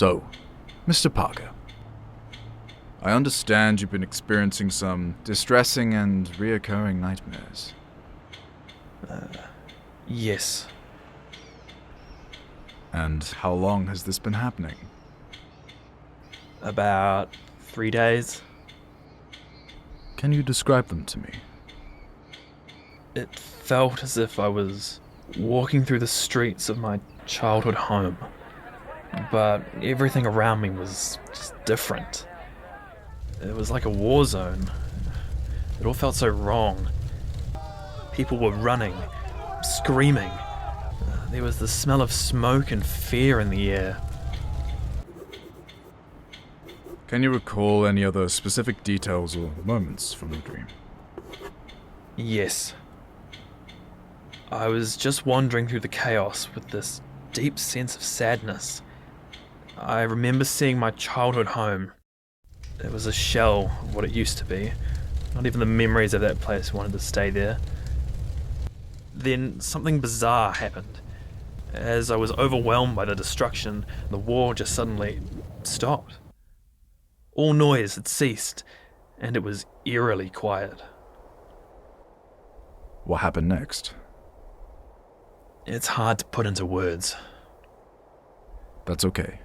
So, Mr. Parker, I understand you've been experiencing some distressing and reoccurring nightmares. Yes. And how long has this been happening? About 3 days. Can you describe them to me? It felt as if I was walking through the streets of my childhood home, but everything around me was just different. It was like a war zone. It all felt so wrong. People were running, screaming. There was the smell of smoke and fear in the air. Can you recall any other specific details or moments from the dream? Yes. I was just wandering through the chaos with this deep sense of sadness. I remember seeing my childhood home. It was a shell of what it used to be. Not even the memories of that place wanted to stay there. Then something bizarre happened. As I was overwhelmed by the destruction, the war just suddenly stopped. All noise had ceased, and it was eerily quiet. What happened next? It's hard to put into words. That's okay.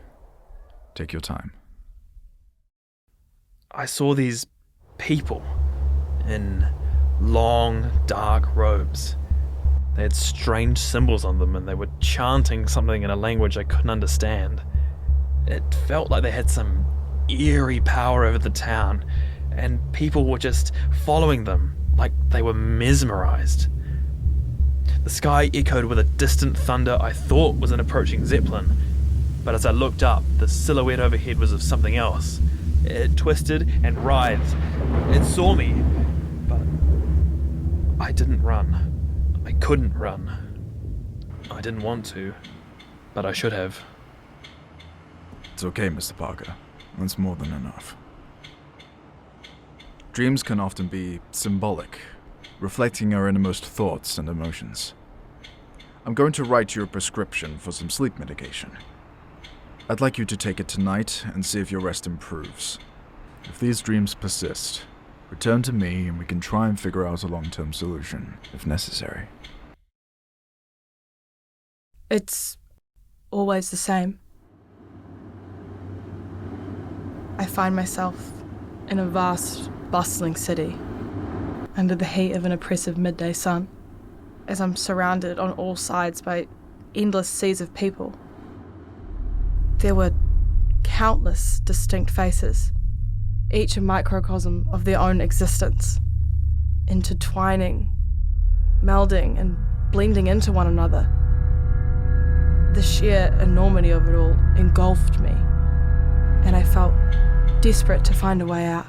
Take your time. I saw these people in long, dark robes. They had strange symbols on them, and they were chanting something in a language I couldn't understand. It felt like they had some eerie power over the town, and people were just following them like they were mesmerized. The sky echoed with a distant thunder I thought was an approaching zeppelin, but as I looked up, the silhouette overhead was of something else. It twisted and writhed. It saw me, but I didn't run. I couldn't run. I didn't want to, but I should have. It's okay, Mr. Parker. That's more than enough. Dreams can often be symbolic, reflecting our innermost thoughts and emotions. I'm going to write you a prescription for some sleep medication. I'd like you to take it tonight and see if your rest improves. If these dreams persist, return to me and we can try and figure out a long-term solution, if necessary. It's always the same. I find myself in a vast, bustling city, under the heat of an oppressive midday sun, as I'm surrounded on all sides by endless seas of people. There were countless distinct faces, each a microcosm of their own existence, intertwining, melding and blending into one another. The sheer enormity of it all engulfed me, and I felt desperate to find a way out.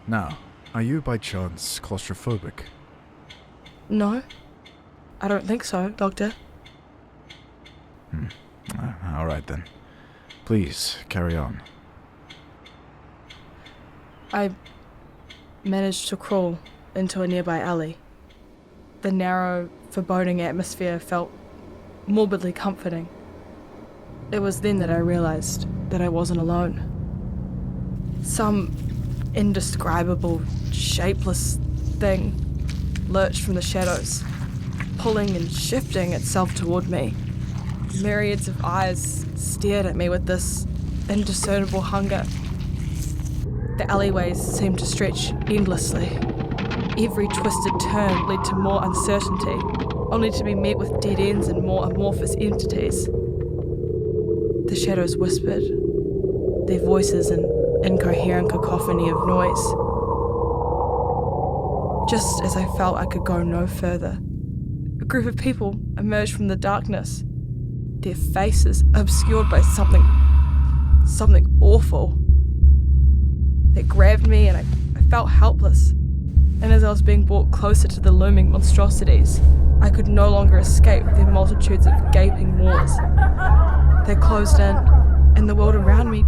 Now, are you by chance claustrophobic? No, I don't think so, Doctor. All right then. Please, carry on. I managed to crawl into a nearby alley. The narrow, foreboding atmosphere felt morbidly comforting. It was then that I realized that I wasn't alone. Some indescribable, shapeless thing lurched from the shadows, pulling and shifting itself toward me. Myriads of eyes stared at me with this indiscernible hunger. The alleyways seemed to stretch endlessly. Every twisted turn led to more uncertainty, only to be met with dead ends and more amorphous entities. The shadows whispered, their voices an incoherent cacophony of noise. Just as I felt I could go no further, a group of people emerged from the darkness, their faces obscured by something awful. They grabbed me and I felt helpless, and as I was being brought closer to the looming monstrosities, I could no longer escape their multitudes of gaping maws. They closed in, and the world around me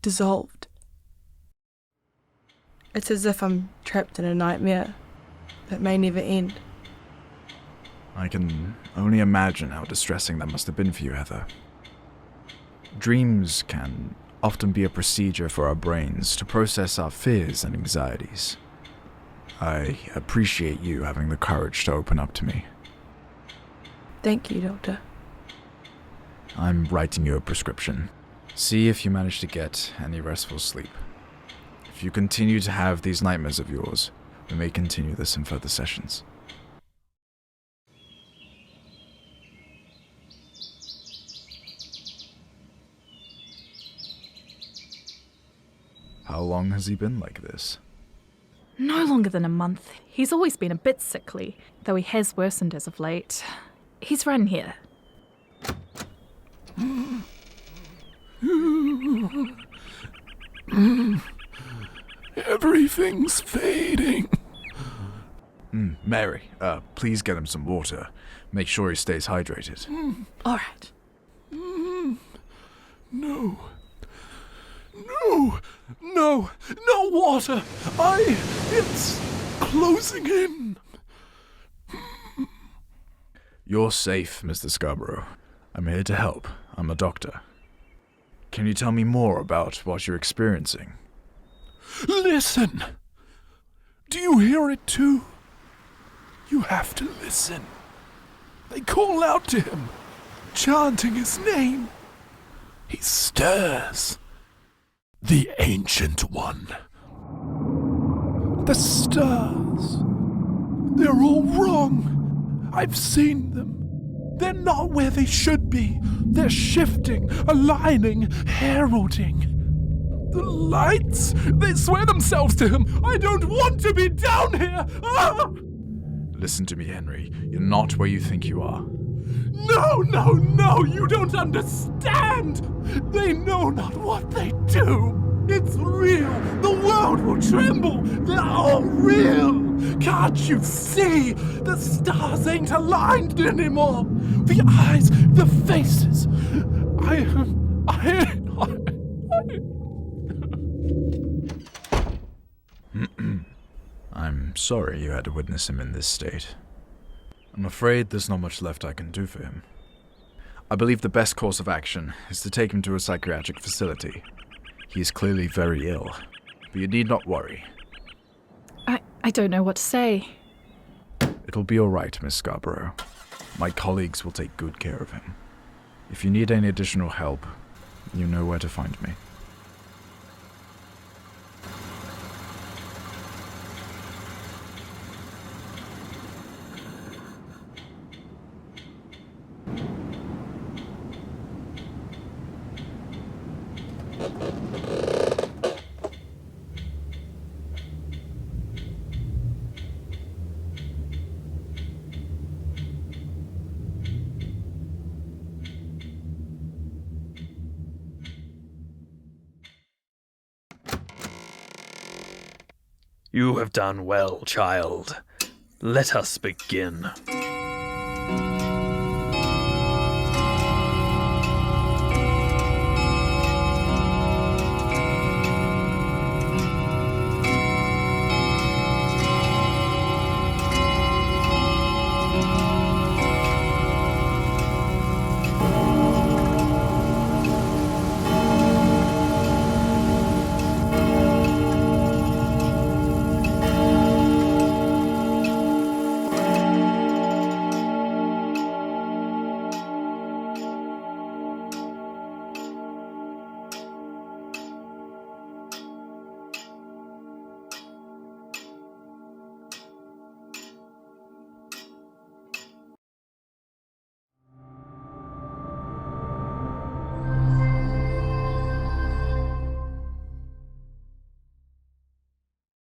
dissolved. It's as if I'm trapped in a nightmare that may never end. I can only imagine how distressing that must have been for you, Heather. Dreams can often be a procedure for our brains to process our fears and anxieties. I appreciate you having the courage to open up to me. Thank you, Doctor. I'm writing you a prescription. See if you manage to get any restful sleep. If you continue to have these nightmares of yours, we may continue this in further sessions. How long has he been like this? No longer than a month. He's always been a bit sickly, though he has worsened as of late. He's run here. Everything's fading. Mary, please get him some water. Make sure he stays hydrated. All right. No. No water. It's closing in. You're safe, Mr. Scarborough. I'm here to help. I'm a doctor. Can you tell me more about what you're experiencing? Listen. Do you hear it too? You have to listen. They call out to him, chanting his name. He stirs. The Ancient One. The stars. They're all wrong. I've seen them. They're not where they should be. They're shifting, aligning, heralding. The lights, they swear themselves to him. I don't want to be down here. Ah! Listen to me, Henry. You're not where you think you are. No, you don't understand. They know not what they do. It's real. The world will tremble. They're all real. Can't you see? The stars ain't aligned anymore. The eyes, the faces. I'm sorry you had to witness him in this state. I'm afraid there's not much left I can do for him. I believe the best course of action is to take him to a psychiatric facility. He is clearly very ill, but you need not worry. I don't know what to say. It'll be all right, Miss Scarborough. My colleagues will take good care of him. If you need any additional help, you know where to find me. You have done well, child. Let us begin.